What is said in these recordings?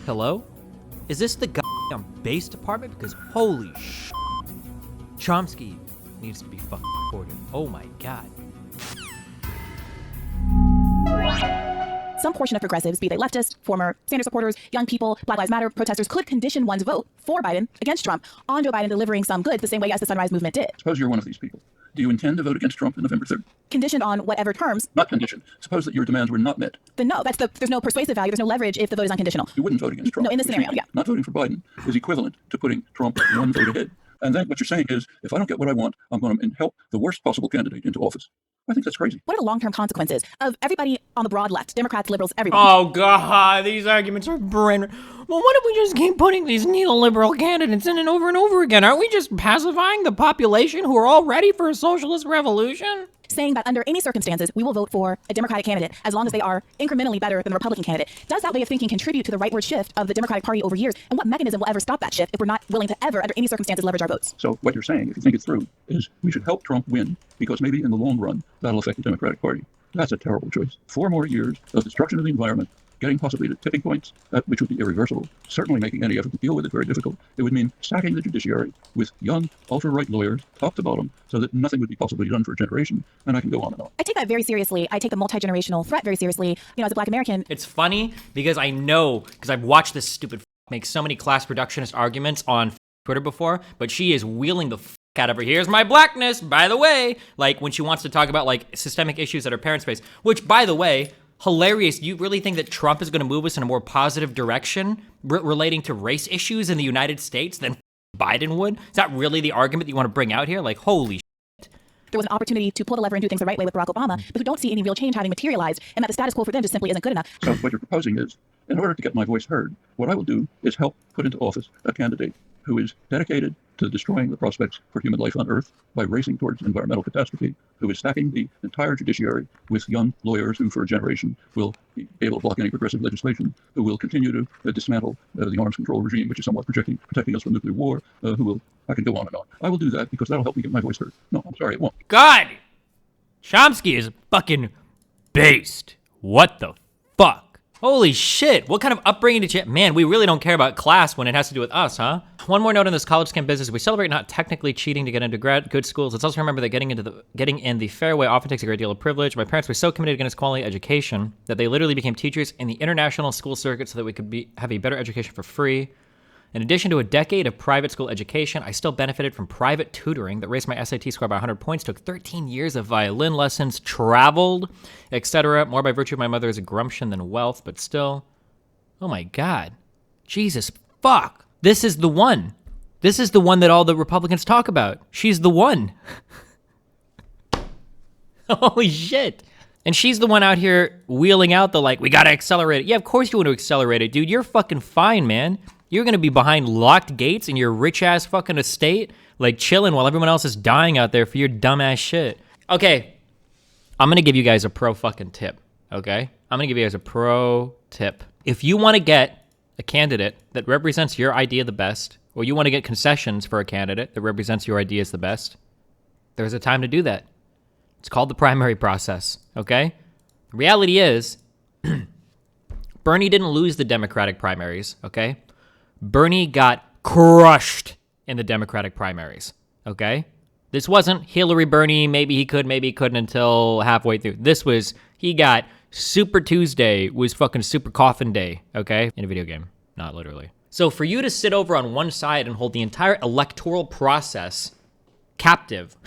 Hello? Is this the goddamn base department? Because holy sh**, Chomsky needs to be fucking reported. Oh my god. Some portion of progressives, be they leftist, former Sanders supporters, young people, Black Lives Matter protesters, could condition one's vote for Biden against Trump on Joe Biden delivering some goods the same way as the Sunrise Movement did. Suppose you're one of these people. Do you intend to vote against Trump on November 3rd? Conditioned on whatever terms. Not conditioned. Suppose that your demands were not met. Then no, there's no persuasive value, there's no leverage if the vote is unconditional. You wouldn't vote against Trump. No, in this scenario, yeah. Not voting for Biden is equivalent to putting Trump one vote ahead. And then what you're saying is, if I don't get what I want, I'm going to help the worst possible candidate into office. I think that's crazy. What are the long-term consequences of everybody on the broad left, Democrats, liberals, everyone? Oh god, these arguments are brain. Well, what if we just keep putting these neoliberal candidates in and over again? Aren't we just pacifying the population who are all ready for a socialist revolution? Saying that under any circumstances, we will vote for a Democratic candidate as long as they are incrementally better than the Republican candidate. Does that way of thinking contribute to the rightward shift of the Democratic Party over years? And what mechanism will ever stop that shift if we're not willing to ever, under any circumstances, leverage our votes? So what you're saying, if you think it through, is we should help Trump win because maybe in the long run, that'll affect the Democratic Party. That's a terrible choice. 4 more years of destruction of the environment, getting possibly to tipping points, which would be irreversible, certainly making any effort to deal with it very difficult. It would mean stacking the judiciary with young, ultra-right lawyers, top to bottom, so that nothing would be possibly done for a generation, and I can go on and on. I take that very seriously. I take the multi-generational threat very seriously. As a Black American. It's funny because I know, because I've watched this stupid make so many class reductionist arguments on Twitter before, but she is wheeling the out of her. Here's my blackness, by the way. Like when she wants to talk about like systemic issues that her parents face, which by the way, hilarious. You really think that Trump is going to move us in a more positive direction relating to race issues in the United States than Biden would? Is that really the argument that you want to bring out here? Like, holy shit. There was an opportunity to pull the lever and do things the right way with Barack Obama, but who don't see any real change having materialized, and that the status quo for them just simply isn't good enough. So what you're proposing is, in order to get my voice heard, what I will do is help put into office a candidate who is dedicated to destroying the prospects for human life on Earth by racing towards environmental catastrophe, who is stacking the entire judiciary with young lawyers who for a generation will be able to block any progressive legislation, who will continue to dismantle the arms control regime, which is somewhat protecting us from nuclear war, I can go on and on. I will do that because that'll help me get my voice heard. No, I'm sorry, it won't. God! Chomsky is fucking based. What the fuck? Holy shit, what kind of upbringing did you... Man, we really don't care about class when it has to do with us, huh? One more note on this college scam business. We celebrate not technically cheating to get into good schools. Let's also remember that getting in the fair way often takes a great deal of privilege. My parents were so committed against quality education that they literally became teachers in the international school circuit so that we could have a better education for free. In addition to a decade of private school education, I still benefited from private tutoring that raised my SAT score by 100 points, took 13 years of violin lessons, traveled, etc. More by virtue of my mother's gumption than wealth, but still. Oh my God. Jesus fuck. This is the one. This is the one that all the Republicans talk about. She's the one. Holy shit. And she's the one out here wheeling out the we gotta accelerate it. Yeah, of course you want to accelerate it, dude. You're fucking fine, man. You're gonna be behind locked gates in your rich-ass fucking estate, chilling while everyone else is dying out there for your dumbass shit. Okay, I'm gonna give you guys a pro fucking tip, okay? I'm gonna give you guys a pro tip. If you wanna get a candidate that represents your idea the best, or you wanna get concessions for a candidate that represents your ideas the best, there's a time to do that. It's called the primary process, okay? The reality is, Bernie didn't lose the Democratic primaries, okay? Bernie got crushed in the Democratic primaries, okay? This wasn't Hillary Bernie, maybe he could, maybe he couldn't until halfway through. This was, he got Super Tuesday was fucking Super Coffin Day, okay? In a video game, not literally. So for you to sit over on one side and hold the entire electoral process captive,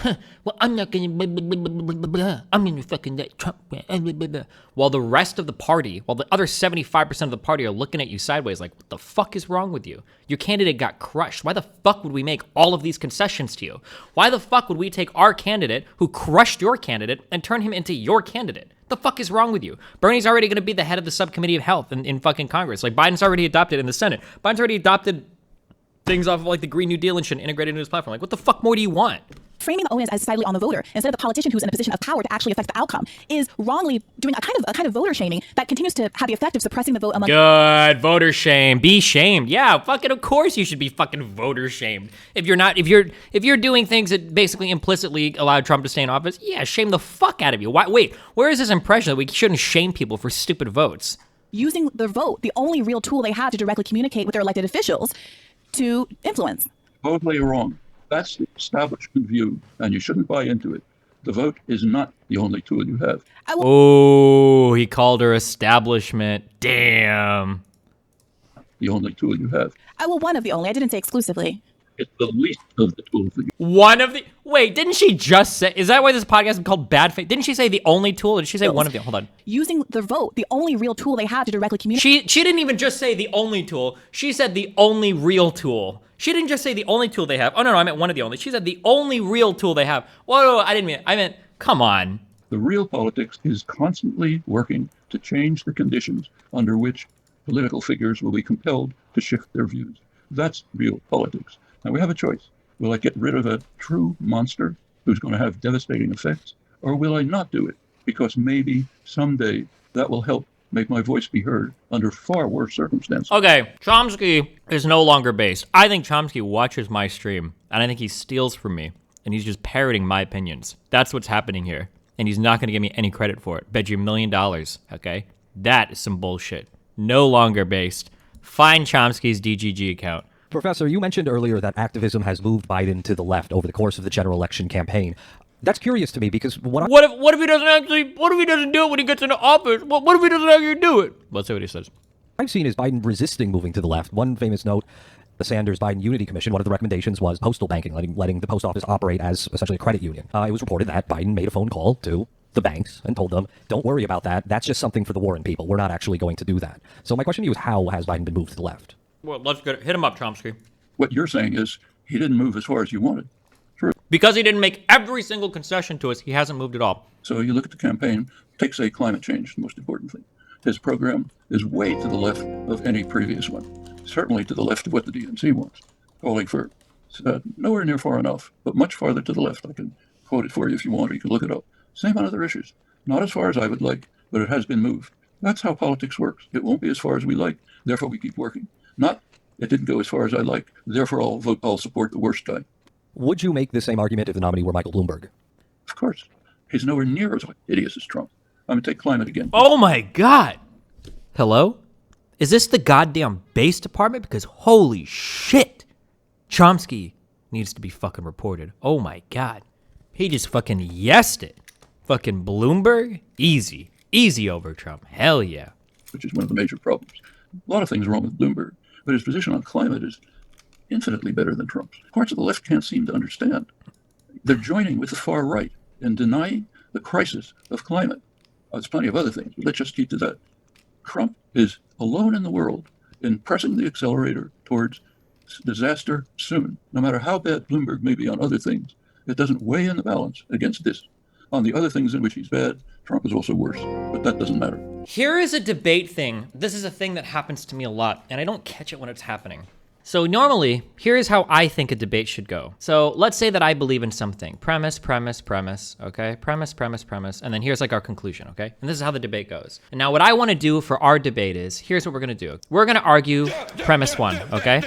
well, I'm not gonna, I'm gonna fucking let Trump win, while the rest of the party, while the other 75% of the party are looking at you sideways like, what the fuck is wrong with you? Your candidate got crushed. Why the fuck would we make all of these concessions to you? Why the fuck would we take our candidate who crushed your candidate and turn him into your candidate? The fuck is wrong with you? Bernie's already gonna be the head of the subcommittee of health in fucking Congress. Biden's already adopted in the Senate. Biden's already adopted things off of the Green New Deal and shit integrated into his platform. What the fuck more do you want? Framing the onus as decidedly on the voter instead of the politician who's in a position of power to actually affect the outcome is wrongly doing a kind of voter shaming that continues to have the effect of suppressing the vote among. Good voter shame. Be shamed. Yeah, fucking of course you should be fucking voter shamed. If you're doing things that basically implicitly allow Trump to stay in office, yeah, shame the fuck out of you. Why? Wait, where is this impression that we shouldn't shame people for stupid votes? using their vote, the only real tool they have to directly communicate with their elected officials to influence. Totally wrong. That's the establishment view, and you shouldn't buy into it. The vote is not the only tool you have. Oh, he called her establishment. Damn. The only tool you have. Well, one of the only. I didn't say exclusively. It's the least of the tools that you One of the... Wait, didn't she just say... Is that why this podcast is called Bad Faith? Didn't she say the only tool? Or did she say one of the... Hold on. Using their vote, the only real tool they have to directly communicate. She didn't even just say the only tool. She said the only real tool. She didn't just say the only tool they have. Oh, no, I meant one of the only. She said the only real tool they have. Whoa, I didn't mean it. I meant, come on. The real politics is constantly working to change the conditions under which political figures will be compelled to shift their views. That's real politics. Now we have a choice. Will I get rid of a true monster who's going to have devastating effects, or will I not do it? Because maybe someday that will help make my voice be heard under far worse circumstances. Okay, Chomsky is no longer based. I think Chomsky watches my stream, and I think he steals from me, and he's just parroting my opinions. That's what's happening here, and he's not going to give me any credit for it. Bet you $1 million, okay? That is some bullshit. No longer based. Find Chomsky's DGG account. Professor, you mentioned earlier that activism has moved Biden to the left over the course of the general election campaign. That's curious to me because what if he doesn't do it when he gets into office? What if he doesn't actually do it? Let's see what he says. I've seen is Biden resisting moving to the left. One famous note, the Sanders-Biden Unity Commission, one of the recommendations was postal banking, letting the post office operate as essentially a credit union. It was reported that Biden made a phone call to the banks and told them, don't worry about that. That's just something for the Warren people. We're not actually going to do that. So my question to you is, how has Biden been moved to the left? Well, let's hit him up, Chomsky. What you're saying is he didn't move as far as you wanted. True. Because he didn't make every single concession to us, he hasn't moved at all. So you look at the campaign, take, say, climate change, the most important thing. His program is way to the left of any previous one, certainly to the left of what the DNC wants, calling for nowhere near far enough, but much farther to the left. I can quote it for you if you want, or you can look it up. Same on other issues. Not as far as I would like, but it has been moved. That's how politics works. It won't be as far as we like, therefore we keep working. Not, it didn't go as far as I like, therefore I'll support the worst guy. Would you make the same argument if the nominee were Michael Bloomberg? Of course. He's nowhere near as hideous as Trump. I'm going to take climate again. Oh my God. Hello? Is this the goddamn base department? Because holy shit. Chomsky needs to be fucking reported. Oh my God. He just fucking yesed it. Fucking Bloomberg? Easy. Easy over Trump. Hell yeah. Which is one of the major problems. A lot of things wrong with Bloomberg, but his position on climate is infinitely better than Trump's. Parts of the left can't seem to understand. They're joining with the far right in denying the crisis of climate. There's plenty of other things, but let's just keep to that. Trump is alone in the world in pressing the accelerator towards disaster soon. No matter how bad Bloomberg may be on other things, it doesn't weigh in the balance against this. On the other things in which he's bad, Trump is also worse, but that doesn't matter. Here is a debate thing. This is a thing that happens to me a lot, and I don't catch it when it's happening. So normally, here's how I think a debate should go. So let's say that I believe in something. Premise, okay? Premise, and then here's like our conclusion, okay? And this is how the debate goes. And now what I want to do for our debate is, here's what we're going to do. We're going to argue premise one, okay?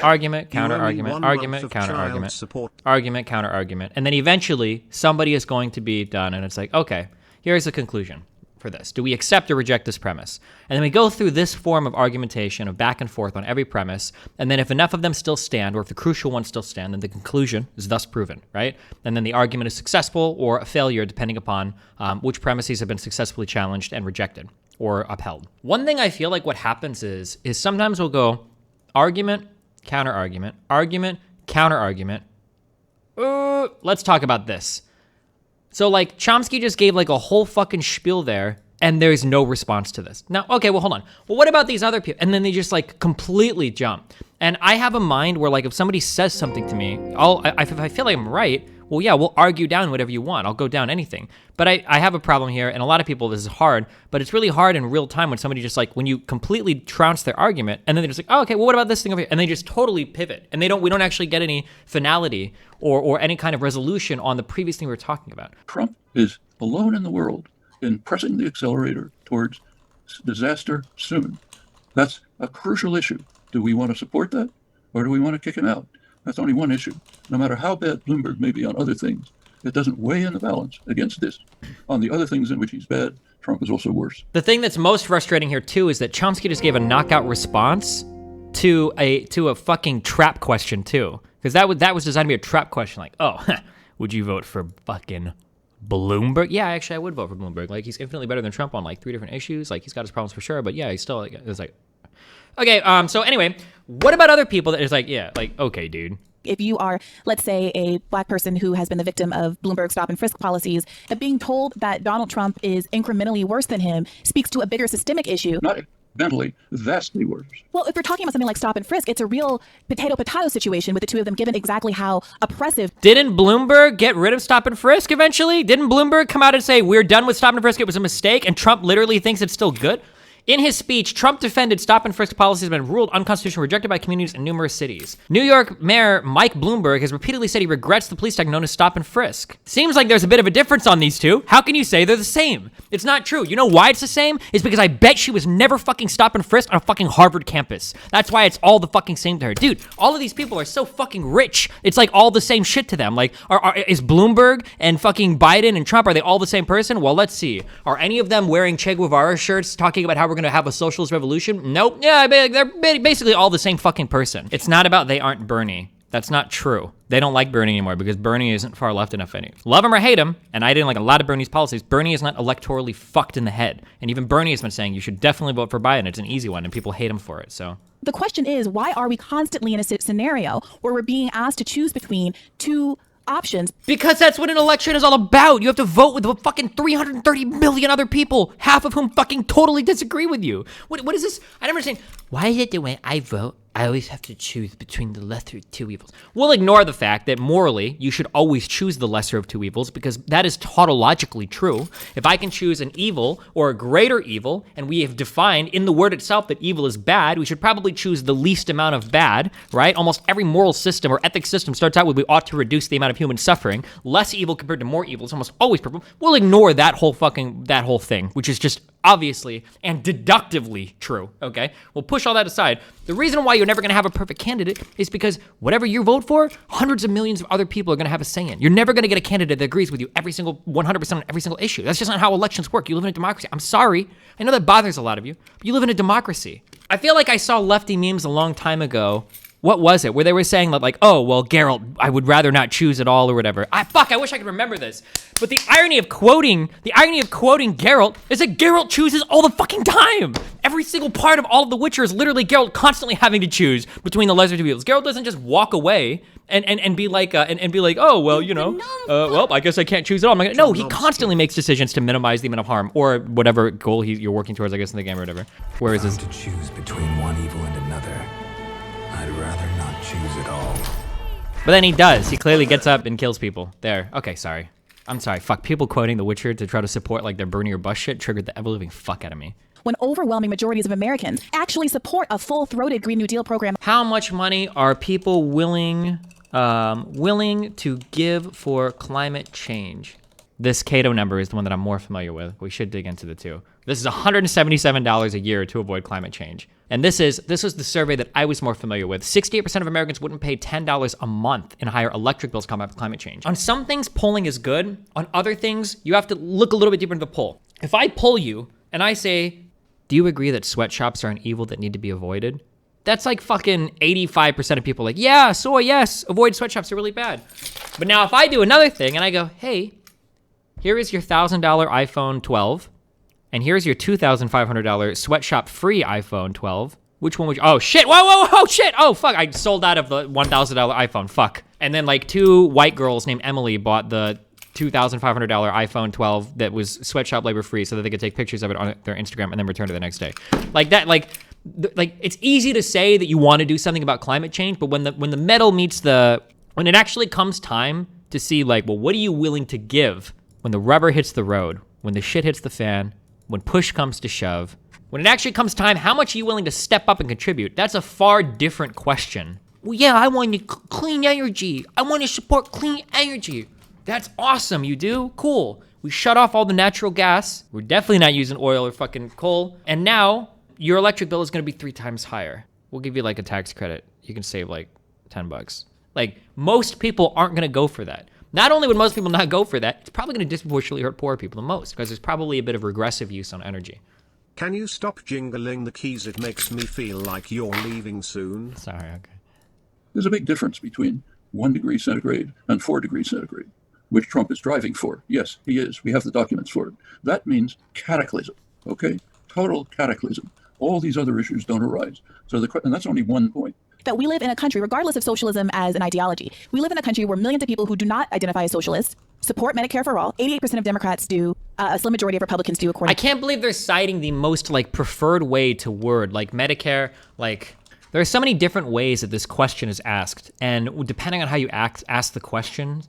Argument, counter-argument, argument, counter-argument, argument, counter-argument. And then eventually, somebody is going to be done, and it's like, okay, here's the conclusion for this. Do we accept or reject this premise? And then we go through this form of argumentation of back and forth on every premise. And then if enough of them still stand, or if the crucial ones still stand, then the conclusion is thus proven, right? And then the argument is successful or a failure depending upon which premises have been successfully challenged and rejected or upheld. One thing I feel like what happens is sometimes we'll go argument, counter-argument, argument, counter-argument. Let's talk about this. So, like, Chomsky just gave, like, a whole fucking spiel there, and there's no response to this. Now, okay, well, hold on. Well, what about these other people? And then they just, like, completely jump. And I have a mind where, like, if somebody says something to me, if I feel like I'm right, well, yeah, we'll argue down whatever you want. I'll go down anything. But I have a problem here, and a lot of people, this is hard, but it's really hard in real time when somebody just, like, when you completely trounce their argument, and then they're just like, oh, okay, well, what about this thing over here? And they just totally pivot. And we don't actually get any finality or any kind of resolution on the previous thing we were talking about. Trump is alone in the world in pressing the accelerator towards disaster soon. That's a crucial issue. Do we want to support that, or do we want to kick him out? That's only one issue. No matter how bad Bloomberg may be on other things, it doesn't weigh in the balance against this. On the other things in which he's bad, Trump is also worse. The thing that's most frustrating here too is that Chomsky just gave a knockout response to a fucking trap question too, because that was designed to be a trap question. Like, oh, would you vote for fucking Bloomberg? Yeah, actually, I would vote for Bloomberg. Like, he's infinitely better than Trump on like 3 different issues. Like, he's got his problems for sure, but yeah, he's still like, it's like, okay. So anyway, what about other people that is like, yeah, like, okay, dude. If you are, let's say, a black person who has been the victim of Bloomberg stop and frisk policies, being told that Donald Trump is incrementally worse than him speaks to a bigger systemic issue. Not incrementally, vastly worse. Well, if we're talking about something like stop and frisk, it's a real potato-potato situation with the two of them, given exactly how oppressive. Didn't Bloomberg get rid of stop and frisk eventually? Didn't Bloomberg come out and say, we're done with stop and frisk, it was a mistake, and Trump literally thinks it's still good? In his speech, Trump defended stop and frisk policies have been ruled unconstitutional, rejected by communities in numerous cities. New York Mayor Mike Bloomberg has repeatedly said he regrets the police tech known as stop and frisk. Seems like there's a bit of a difference on these two. How can you say they're the same? It's not true. You know why it's the same? It's because I bet she was never fucking stop and frisk on a fucking Harvard campus. That's why it's all the fucking same to her. Dude, all of these people are so fucking rich. It's like all the same shit to them. Like, is Bloomberg and fucking Biden and Trump, are they all the same person? Well, let's see. Are any of them wearing Che Guevara shirts talking about how we're going to have a socialist revolution? Nope. Yeah, they're basically all the same fucking person. It's not about they aren't Bernie. That's not true. They don't like Bernie anymore because Bernie isn't far left enough anymore. Love him or hate him, and I didn't like a lot of Bernie's policies, Bernie is not electorally fucked in the head. And even Bernie has been saying you should definitely vote for Biden. It's an easy one, and people hate him for it, so. The question is, why are we constantly in a scenario where we're being asked to choose between two options? Because that's what an election is all about. You have to vote with fucking 330 million other people, half of whom fucking totally disagree with you. What is this? I don't understand. Why is it the way I vote, I always have to choose between the lesser of two evils? We'll ignore the fact that morally, you should always choose the lesser of two evils because that is tautologically true. If I can choose an evil or a greater evil, and we have defined in the word itself that evil is bad, we should probably choose the least amount of bad, right? Almost every moral system or ethics system starts out with we ought to reduce the amount of human suffering. Less evil compared to more evil is almost always purple. We'll ignore that whole thing, which is just obviously and deductively true, okay? We'll push all that aside. The reason why you're never gonna have a perfect candidate is because whatever you vote for, hundreds of millions of other people are gonna have a say in. You're never gonna get a candidate that agrees with you every single 100% on every single issue. That's just not how elections work. You live in a democracy. I'm sorry. I know that bothers a lot of you, but you live in a democracy. I feel like I saw lefty memes a long time ago. What was it? Where they were saying that like, oh, well, Geralt, I would rather not choose at all or whatever. I wish I could remember this. But the irony of quoting Geralt is that Geralt chooses all the fucking time. Every single part of all of The Witcher is literally Geralt constantly having to choose between the lesser two evils. Geralt doesn't just walk away and be like, oh, well, you know, well, I guess I can't choose at all. No, he constantly makes decisions to minimize the amount of harm or whatever goal you're working towards, I guess, in the game or whatever. Where is this? To choose between one evil and another. I'd rather not choose at all. But then he does. He clearly gets up and kills people. There. Okay, sorry. I'm sorry. Fuck. People quoting The Witcher to try to support like their Bernie or Bush shit triggered the ever-living fuck out of me. When overwhelming majorities of Americans actually support a full-throated Green New Deal program. How much money are people willing to give for climate change? This Cato number is the one that I'm more familiar with. We should dig into the two. This is $177 a year to avoid climate change. And this was the survey that I was more familiar with. 68% of Americans wouldn't pay $10 a month in higher electric bills to combat climate change. On some things, polling is good. On other things, you have to look a little bit deeper into the poll. If I poll you and I say, do you agree that sweatshops are an evil that need to be avoided? That's like fucking 85% of people like, yeah, so yes, avoid sweatshops, are really bad. But now if I do another thing and I go, hey, here is your $1,000 iPhone 12, and here's your $2,500 sweatshop-free iPhone 12. Which one would you? Oh shit! Whoa! Shit! Oh fuck! I sold out of the $1,000 iPhone. Fuck. And then like two white girls named Emily bought the $2,500 iPhone 12 that was sweatshop labor-free, so that they could take pictures of it on their Instagram and then return it the next day. Like that. Like it's easy to say that you want to do something about climate change, but when the metal meets when it actually comes time to see like, well, what are you willing to give when the rubber hits the road, when the shit hits the fan, when push comes to shove, when it actually comes time, how much are you willing to step up and contribute? That's a far different question. Well, yeah, I want clean energy. I want to support clean energy. That's awesome, you do? Cool. We shut off all the natural gas. We're definitely not using oil or fucking coal. And now your electric bill is going to be 3 times higher. We'll give you like a tax credit. You can save like $10. Like most people aren't going to go for that. Not only would most people not go for that, it's probably going to disproportionately hurt poor people the most because there's probably a bit of regressive use on energy. Can you stop jingling the keys? It makes me feel like you're leaving soon. Sorry, okay. There's a big difference between 1 degree centigrade and 4 degrees centigrade, which Trump is driving for. Yes, he is. We have the documents for it. That means cataclysm, okay? Total cataclysm. All these other issues don't arise. And that's only one point. That we live in a country, regardless of socialism as an ideology, we live in a country where millions of people who do not identify as socialists support Medicare for all. 88% of Democrats do. A slim majority of Republicans do, according I can't believe they're citing the most like preferred way to word, like Medicare. Like there are so many different ways that this question is asked, and depending on how you ask the question,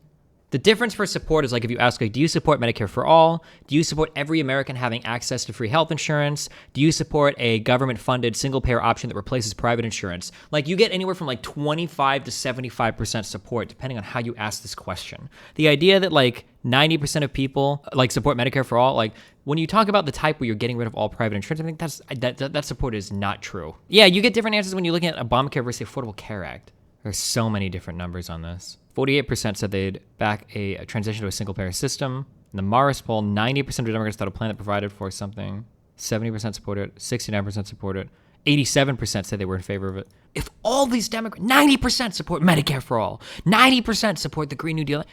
the difference for support is like if you ask, like, do you support Medicare for all? Do you support every American having access to free health insurance? Do you support a government-funded single-payer option that replaces private insurance? Like, you get anywhere from like 25 to 75% support, depending on how you ask this question. The idea that like 90% of people like support Medicare for all, like when you talk about the type where you're getting rid of all private insurance, I think that support is not true. Yeah, you get different answers when you're looking at Obamacare versus the Affordable Care Act. There's so many different numbers on this. 48% said they'd back a transition to a single-payer system. In the Morris poll, 90% of Democrats thought a plan that provided for something. 70% support it. 69% support it. 87% said they were in favor of it. If all these Democrats, 90% support Medicare for all, 90% support the Green New Deal,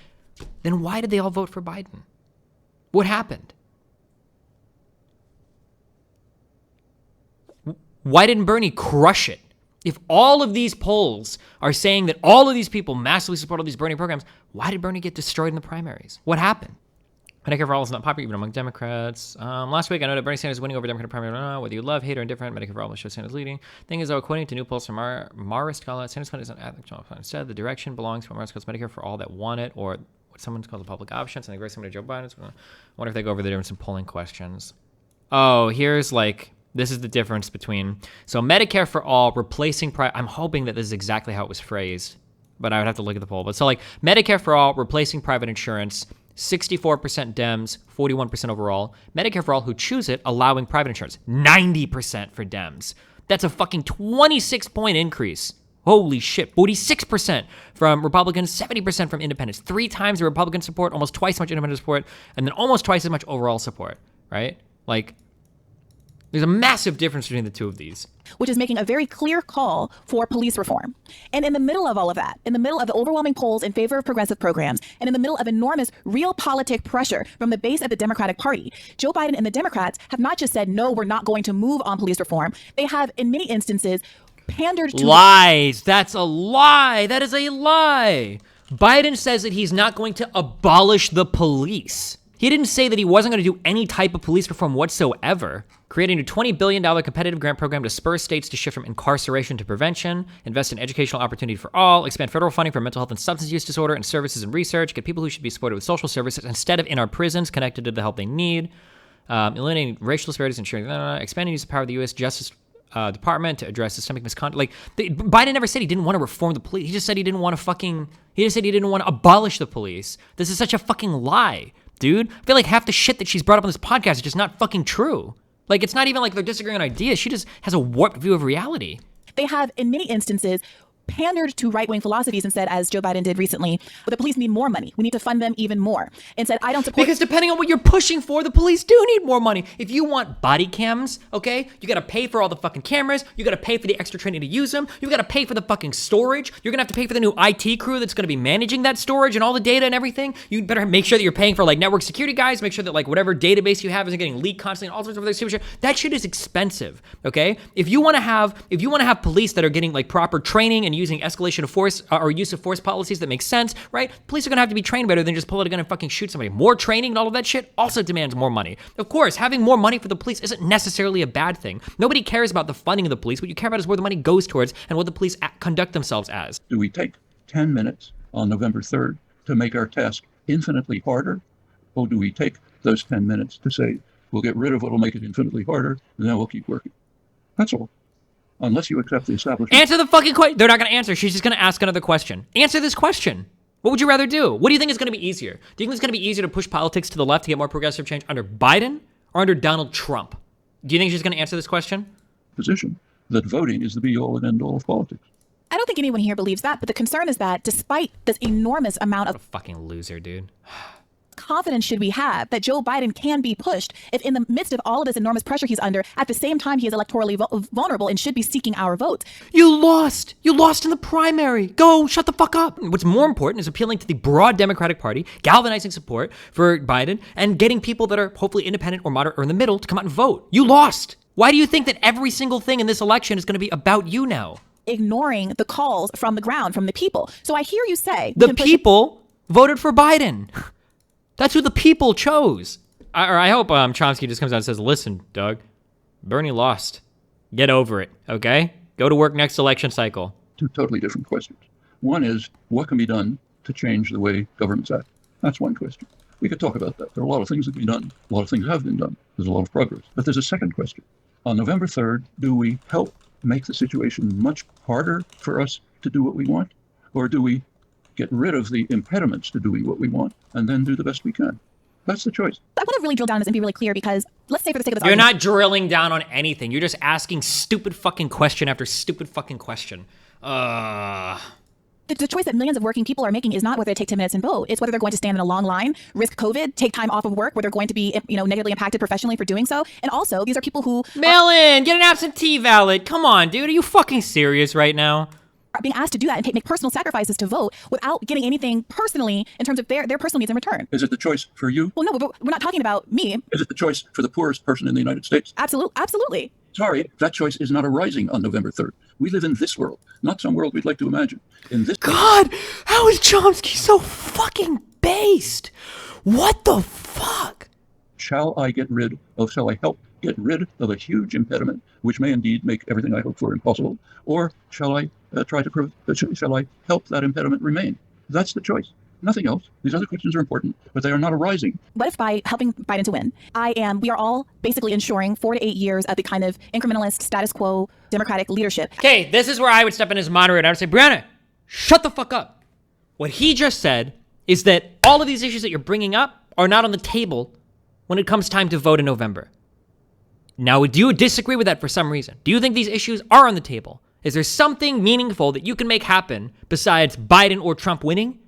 then why did they all vote for Biden? What happened? Why didn't Bernie crush it? If all of these polls are saying that all of these people massively support all these Bernie programs, why did Bernie get destroyed in the primaries? What happened? Medicare for all is not popular even among Democrats. Last week, I know that Bernie Sanders is winning over Democratic primary. Whether you love, hate, or indifferent, Medicare for all will show Sanders leading. Thing is, though, according to new polls from Marist, Sanders is an ethical. Instead, the direction belongs to what Marist calls Medicare for all that want it, or what someone calls a public option. Something very similar to Joe Biden's. I wonder if they go over the difference in polling questions. Oh, here's like... This is the difference between, so Medicare for all, replacing, I'm hoping that this is exactly how it was phrased, but I would have to look at the poll. But so like Medicare for all, replacing private insurance, 64% Dems, 41% overall. Medicare for all who choose it, allowing private insurance, 90% for Dems. That's a fucking 26-point increase. Holy shit, 46% from Republicans, 70% from independents. 3 times the Republican support, almost twice as much independent support, and then almost twice as much overall support, right? Like, there's a massive difference between the two of these. which is making a very clear call for police reform. And in the middle of all of that, in the middle of the overwhelming polls in favor of progressive programs, and in the middle of enormous realpolitik pressure from the base of the Democratic Party, Joe Biden and the Democrats have not just said, no, we're not going to move on police reform. They have, in many instances, pandered to... Lies. That's a lie. That is a lie. Biden says that he's not going to abolish the police. He didn't say that he wasn't going to do any type of police reform whatsoever. Creating a $20 billion competitive grant program to spur states to shift from incarceration to prevention, invest in educational opportunity for all, expand federal funding for mental health and substance use disorder and services and research, get people who should be supported with social services instead of in our prisons connected to the help they need, eliminating racial disparities, ensuring expanding use of power of the U.S. Justice Department to address systemic misconduct. Like, Biden never said he didn't want to reform the police. He just said he didn't want to abolish the police. This is such a fucking lie, dude. I feel like half the shit that she's brought up on this podcast is just not fucking true. Like, it's not even like they're disagreeing on ideas. She just has a warped view of reality. They have, in many instances, pandered to right-wing philosophies and said, as Joe Biden did recently, well, the police need more money. We need to fund them even more. And said, I don't support... Because depending on what you're pushing for, the police do need more money. If you want body cams, okay, you gotta pay for all the fucking cameras. You gotta pay for the extra training to use them. You gotta pay for the fucking storage. You're gonna have to pay for the new IT crew that's gonna be managing that storage and all the data and everything. You better make sure that you're paying for like network security guys. Make sure that like whatever database you have isn't getting leaked constantly and all sorts of other stupid shit. That shit is expensive, okay? If you wanna have police that are getting like proper training and using escalation of force or use of force policies that make sense, right? Police are gonna have to be trained better than just pull out a gun and fucking shoot somebody. More training and all of that shit also demands more money. Of course, having more money for the police isn't necessarily a bad thing. Nobody cares about the funding of the police. What you care about is where the money goes towards and what the police conduct themselves as. Do we take 10 minutes on November 3rd to make our task infinitely harder? Or do we take those 10 minutes to say, we'll get rid of what will make it infinitely harder, and then we'll keep working? That's all. Unless you accept the establishment. Answer the fucking question. They're not going to answer. She's just going to ask another question. Answer this question. What would you rather do? What do you think is going to be easier? Do you think it's going to be easier to push politics to the left to get more progressive change under Biden or under Donald Trump? Do you think she's going to answer this question? Position that voting is the be-all and end-all of politics. I don't think anyone here believes that, but the concern is that despite this enormous amount of Fucking loser, dude. confidence should we have that Joe Biden can be pushed if in the midst of all of this enormous pressure he's under, at the same time he is electorally vulnerable and should be seeking our votes. You lost. You lost in the primary. Go shut the fuck up. What's more important is appealing to the broad Democratic Party, galvanizing support for Biden, and getting people that are hopefully independent or moderate or in the middle to come out and vote. You lost. Why do you think that every single thing in this election is going to be about you now? Ignoring the calls from the ground, from the people. So I hear you say The people voted for Biden. That's who the people chose. I hope Chomsky just comes out and says, listen, Doug, Bernie lost. Get over it, okay? Go to work next election cycle. Two totally different questions. One is, what can be done to change the way governments act? That's one question. We could talk about that. There are a lot of things that can be done. A lot of things have been done. There's a lot of progress. But there's a second question. On November 3rd, do we help make the situation much harder for us to do what we want? Or do we get rid of the impediments to doing what we want and then do the best we can? That's the choice. I want to really drill down on this and be really clear, because let's say for the sake of this You're argument, not drilling down on anything. You're just asking stupid fucking question after stupid fucking question. the choice that millions of working people are making is not whether they take 10 minutes and vote. It's whether they're going to stand in a long line, risk COVID, take time off of work, where they're going to be, negatively impacted professionally for doing so. And also, these are people who Mail in, get an absentee ballot. Come on, dude. Are you fucking serious right now? are being asked to do that and make personal sacrifices to vote without getting anything personally in terms of their personal needs in return. Is it the choice for you? Well, no, but we're not talking about me. Is it the choice for the poorest person in the United States? Absolutely. Sorry, that choice is not arising on November 3rd. We live in this world, not some world we'd like to imagine. In this God, how is Chomsky so fucking based? What the fuck? shall I help get rid of a huge impediment, which may indeed make everything I hope for impossible, or shall I shall I help that impediment remain? That's the choice. Nothing else. These other questions are important, but they are not arising. What if by helping Biden to win, we are all basically ensuring 4 to 8 years of the kind of incrementalist, status quo, Democratic leadership? Okay, this is where I would step in as moderator. I would say, Briahna, shut the fuck up. What he just said is that all of these issues that you're bringing up are not on the table when it comes time to vote in November. Now, do you disagree with that for some reason? Do you think these issues are on the table? Is there something meaningful that you can make happen besides Biden or Trump winning?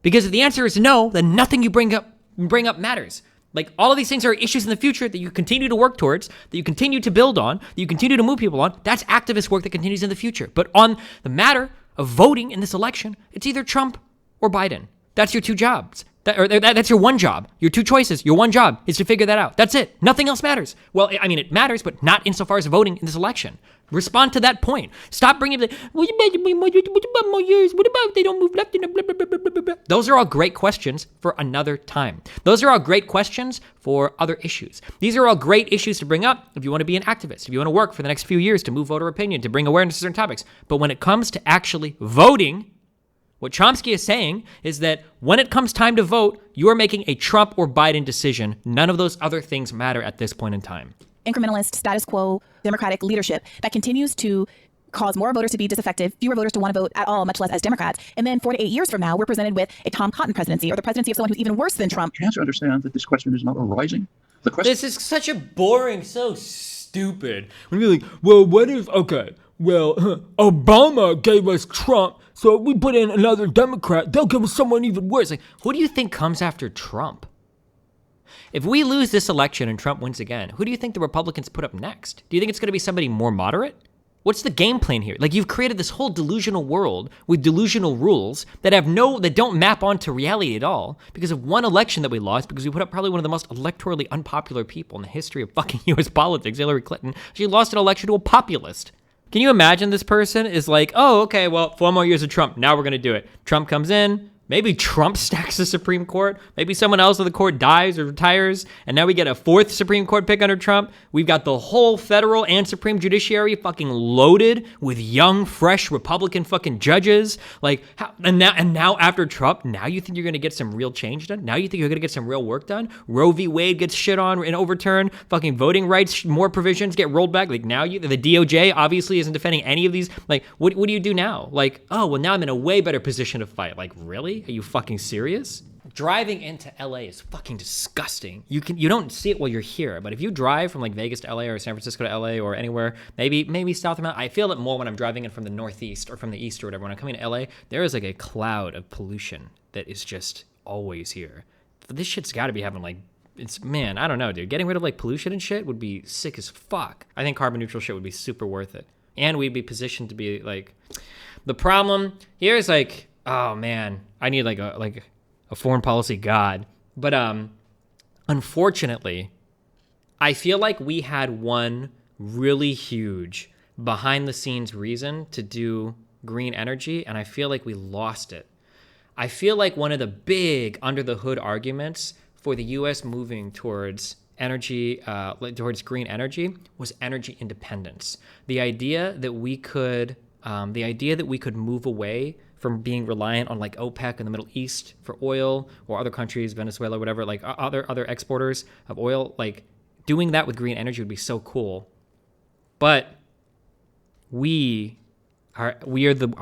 Because if the answer is no, then nothing you bring up matters. Like, all of these things are issues in the future that you continue to work towards, that you continue to build on, that you continue to move people on. That's activist work that continues in the future. But on the matter of voting in this election, it's either Trump or Biden. That's your two jobs. That's your one job. Your two choices. Your one job is to figure that out. That's it. Nothing else matters. Well, I mean, it matters, but not insofar as voting in this election. Respond to that point. Stop bringing up what about more years? What about if they don't move left? And blah, blah, blah, blah, blah, blah. Those are all great questions for another time. Those are all great questions for other issues. These are all great issues to bring up if you want to be an activist, if you want to work for the next few years to move voter opinion, to bring awareness to certain topics. But when it comes to actually voting, what Chomsky is saying is that when it comes time to vote, you are making a Trump or Biden decision. None of those other things matter at this point in time. Incrementalist, status quo, Democratic leadership that continues to cause more voters to be disaffected, fewer voters to want to vote at all, much less as Democrats. And then 4 to 8 years from now, we're presented with a Tom Cotton presidency, or the presidency of someone who's even worse than Trump. Can't you understand that this question is not arising? The question. This is such a boring, so stupid. When you're like, well, what if, Obama gave us Trump, so if we put in another Democrat, they'll give us someone even worse. Like, who do you think comes after Trump? If we lose this election and Trump wins again, who do you think the Republicans put up next? Do you think it's going to be somebody more moderate? What's the game plan here? Like, you've created this whole delusional world with delusional rules that don't map onto reality at all because of one election that we lost, because we put up probably one of the most electorally unpopular people in the history of fucking U.S. politics, Hillary Clinton. She lost an election to a populist. Can you imagine this person is like, oh, okay, well, 4 more years of Trump. Now we're going to do it. Trump comes in. Maybe Trump stacks the Supreme Court. Maybe someone else on the court dies or retires. And now we get a 4th Supreme Court pick under Trump. We've got the whole federal and Supreme Judiciary fucking loaded with young, fresh Republican fucking judges. Like, and now after Trump, now you think you're going to get some real change done? Now you think you're going to get some real work done? Roe v. Wade gets shit on and overturned. Fucking voting rights, more provisions get rolled back. Like, now the DOJ obviously isn't defending any of these. Like, what do you do now? Like, oh, well, now I'm in a way better position to fight. Like, really? Are you fucking serious? driving into LA is fucking disgusting. You don't see it while you're here, but if you drive from like Vegas to LA or San Francisco to LA or anywhere, maybe South America, I feel it more when I'm driving in from the Northeast or from the East or whatever. When I'm coming to LA, there is like a cloud of pollution that is just always here. This shit's got to be having like, man, I don't know, dude. Getting rid of like pollution and shit would be sick as fuck. I think carbon neutral shit would be super worth it. And we'd be positioned to be like, the problem here is like, oh man, I need like a foreign policy god. But unfortunately, I feel like we had one really huge behind the scenes reason to do green energy, and I feel like we lost it. I feel like one of the big under the hood arguments for the US moving towards energy, towards green energy, was energy independence. The idea that we could move away from being reliant on like OPEC in the Middle East for oil, or other countries, Venezuela, whatever, like other exporters of oil, like doing that with green energy would be so cool. But I'm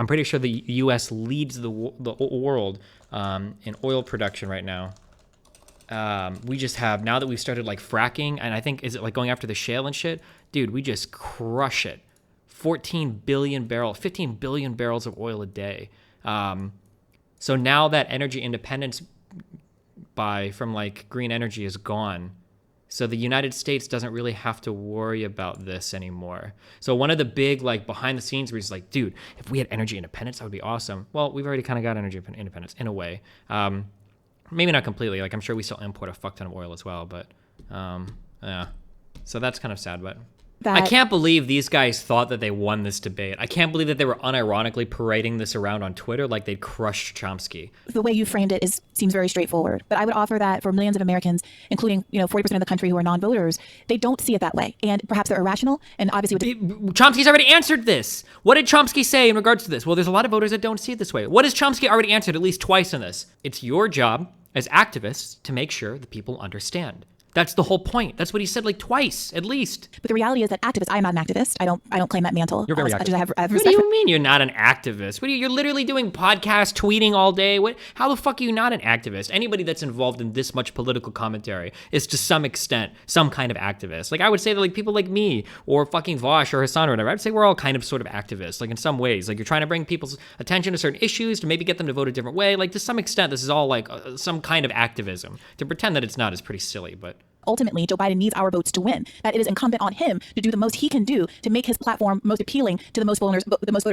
pretty sure the U.S. leads the world in oil production right now. We just have, now that we've started like fracking, and I think, is it like going after the shale and shit? Dude, we just crush it. 15 billion barrels of oil a day. So now that energy independence from like green energy is gone, so the United States doesn't really have to worry about this anymore. So one of the big like behind the scenes reasons, like, dude, if we had energy independence, that would be awesome. Well, we've already kind of got energy independence in a way. Maybe not completely. Like, I'm sure we still import a fuck ton of oil as well, but yeah. So that's kind of sad, but I can't believe these guys thought that they won this debate. I can't believe that they were unironically parading this around on Twitter like they'd crushed Chomsky. The way you framed it seems very straightforward, but I would offer that for millions of Americans, including 40% of the country who are non-voters, they don't see it that way, and perhaps they're irrational. And obviously, Chomsky's already answered this. What did Chomsky say in regards to this? Well, there's a lot of voters that don't see it this way. What has Chomsky already answered at least twice in this? It's your job as activists to make sure that people understand. That's the whole point. That's what he said like twice, at least. But the reality is that I am not an activist. I don't claim that mantle. You're very active. I have what do you mean you're not an activist? You're literally doing podcasts, tweeting all day. How the fuck are you not an activist? Anybody that's involved in this much political commentary is to some extent some kind of activist. Like, I would say that like people like me or fucking Vosh or Hassan or whatever, I'd say we're all kind of sort of activists, like in some ways. Like, you're trying to bring people's attention to certain issues to maybe get them to vote a different way. Like, to some extent, this is all like some kind of activism. To pretend that it's not is pretty silly, but ultimately, Joe Biden needs our votes to win. That it is incumbent on him to do the most he can do to make his platform most appealing to the most voters,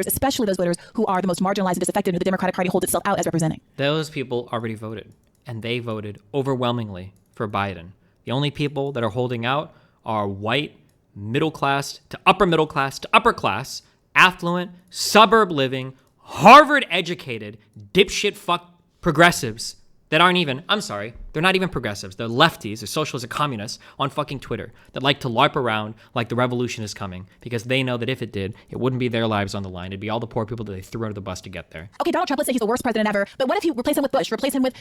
especially those voters who are the most marginalized and disaffected, who the Democratic Party holds itself out as representing. Those people already voted, and they voted overwhelmingly for Biden. The only people that are holding out are white, middle class to upper class, affluent, suburb living, Harvard educated, dipshit fuck progressives that aren't even, I'm sorry, they're not even progressives. They're lefties, they're socialists, or communists on fucking Twitter that like to LARP around like the revolution is coming, because they know that if it did, it wouldn't be their lives on the line. It'd be all the poor people that they threw under the bus to get there. Okay, Donald Trump, let's say he's the worst president ever, but what if you replace him with Bush? Replace him with,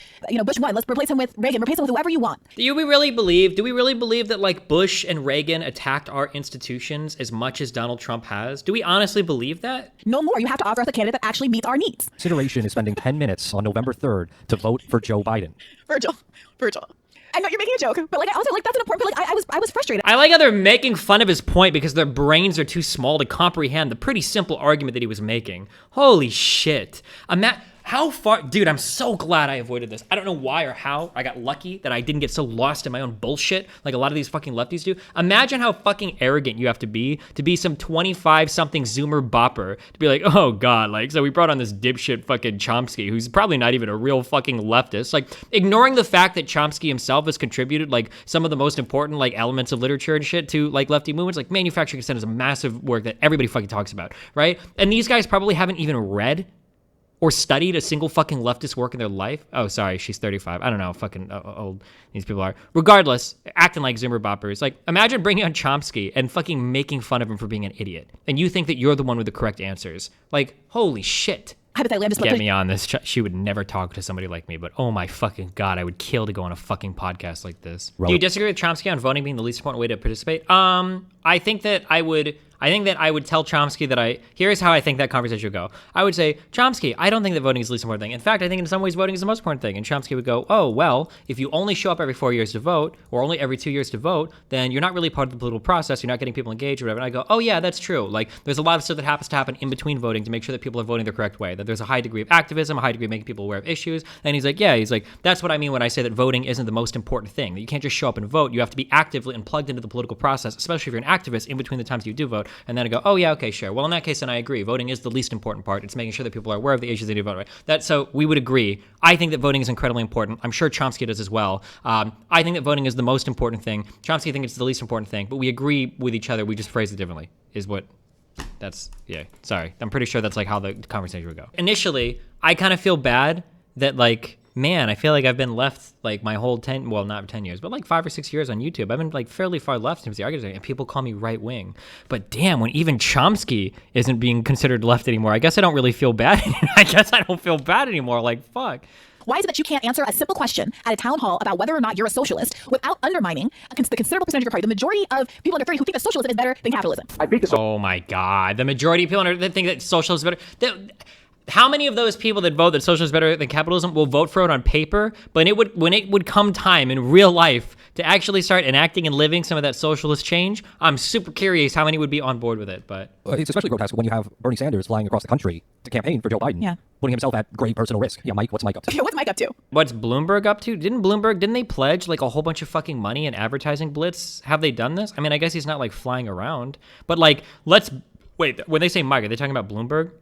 Bush 1. Let's replace him with Reagan. Replace him with whoever you want. Do we really believe that like Bush and Reagan attacked our institutions as much as Donald Trump has? Do we honestly believe that? No more. You have to offer us a candidate that actually meets our needs. Consideration is spending 10 minutes on November 3rd to vote for Joe Biden. Virgil. I know you're making a joke, but like, I also like that's an important. But like, I was frustrated. I like how they're making fun of his point because their brains are too small to comprehend the pretty simple argument that he was making. Holy shit! How far, dude? I'm so glad I avoided this. I don't know why or how. I got lucky that I didn't get so lost in my own bullshit like a lot of these fucking lefties do. Imagine how fucking arrogant you have to be some 25-something Zoomer bopper to be like, oh god, like, so we brought on this dipshit fucking Chomsky, who's probably not even a real fucking leftist. Like, ignoring the fact that Chomsky himself has contributed like some of the most important like elements of literature and shit to like lefty movements. Like, manufacturing consent is a massive work that everybody fucking talks about, right? And these guys probably haven't even read or studied a single fucking leftist work in their life. Oh, sorry, she's 35. I don't know how fucking old these people are. Regardless, acting like Zoomer boppers. Like, imagine bringing on Chomsky and fucking making fun of him for being an idiot. And you think that you're the one with the correct answers. Like, holy shit. Get me on this. She would never talk to somebody like me, but oh my fucking god, I would kill to go on a fucking podcast like this. Do you disagree with Chomsky on voting being the least important way to participate? I think that I I think that I would tell Chomsky that here's how I think that conversation would go. I would say, Chomsky, I don't think that voting is the least important thing. In fact, I think in some ways voting is the most important thing. And Chomsky would go, oh, well, if you only show up every 4 years to vote, or only every 2 years to vote, then you're not really part of the political process. You're not getting people engaged or whatever. And I go, oh yeah, that's true. Like, there's a lot of stuff that happens to happen in between voting to make sure that people are voting the correct way, that there's a high degree of activism, a high degree of making people aware of issues. And he's like, that's what I mean when I say that voting isn't the most important thing, that you can't just show up and vote. You have to be actively and plugged into the political process, especially if you're an activist in between the times you do vote. And then I go, oh yeah, okay, sure. Well, in that case, then I agree. Voting is the least important part. It's making sure that people are aware of the issues they do vote, right? So we would agree. I think that voting is incredibly important. I'm sure Chomsky does as well. I think that voting is the most important thing. Chomsky thinks it's the least important thing, but we agree with each other. We just phrase it differently, yeah, sorry. I'm pretty sure that's like how the conversation would go. Initially, I kind of feel bad that like, man, I feel like I've been left like my whole not 10 years, but like 5 or 6 years on YouTube. I've been like fairly far left in the argument, and people call me right wing. But damn, when even Chomsky isn't being considered left anymore, I guess I don't really feel bad. I guess I don't feel bad anymore. Like, fuck. Why is it that you can't answer a simple question at a town hall about whether or not you're a socialist without undermining the considerable percentage of your party? The majority of people under 30 who think that socialism is better than capitalism. Oh my God. The majority of people that think that socialism is better. How many of those people that vote that socialism is better than capitalism will vote for it on paper, but when it would come time in real life to actually start enacting and living some of that socialist change, I'm super curious how many would be on board with it. But it's especially grotesque when you have Bernie Sanders flying across the country to campaign for Joe Biden, putting himself at great personal risk. Yeah, Mike, what's Mike up to? What's Mike up to? What's Bloomberg up to? Didn't they pledge like a whole bunch of fucking money and advertising blitz? Have they done this? I mean, I guess he's not like flying around, but like, wait, when they say Mike, are they talking about Bloomberg?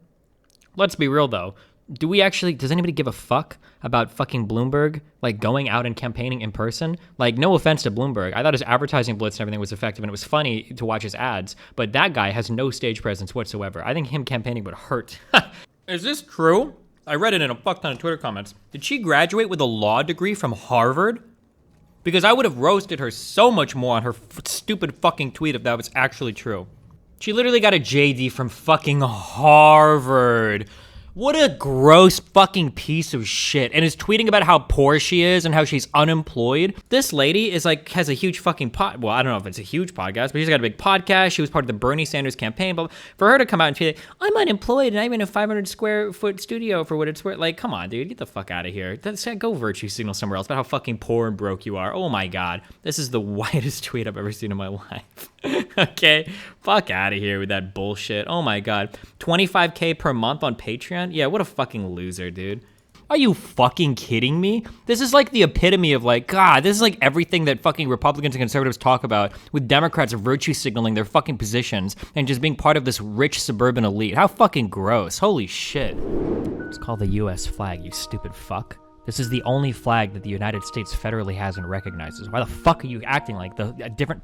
Let's be real though. Does anybody give a fuck about fucking Bloomberg, like going out and campaigning in person? Like, no offense to Bloomberg. I thought his advertising blitz and everything was effective and it was funny to watch his ads, but that guy has no stage presence whatsoever. I think him campaigning would hurt. Is this true? I read it in a fuck ton of Twitter comments. Did she graduate with a law degree from Harvard? Because I would have roasted her so much more on her stupid fucking tweet if that was actually true. She literally got a JD from fucking Harvard. What a gross fucking piece of shit. And is tweeting about how poor she is and how she's unemployed. This lady is like, has a huge fucking well, I don't know if it's a huge podcast, but she's got a big podcast. She was part of the Bernie Sanders campaign. But for her to come out and tweet, I'm unemployed and I'm in a 500 square foot studio for what it's worth. Like, come on, dude, get the fuck out of here. Go virtue signal somewhere else about how fucking poor and broke you are. Oh my God. This is the whitest tweet I've ever seen in my life. Okay, fuck out of here with that bullshit. Oh my God, 25K per month on Patreon? Yeah, what a fucking loser, dude. Are you fucking kidding me? This is like the epitome of like, God, this is like everything that fucking Republicans and conservatives talk about with Democrats virtue signaling their fucking positions and just being part of this rich suburban elite. How fucking gross. Holy shit. It's called the US flag, you stupid fuck. This is the only flag that the United States federally has and recognizes. Why the fuck are you acting like a different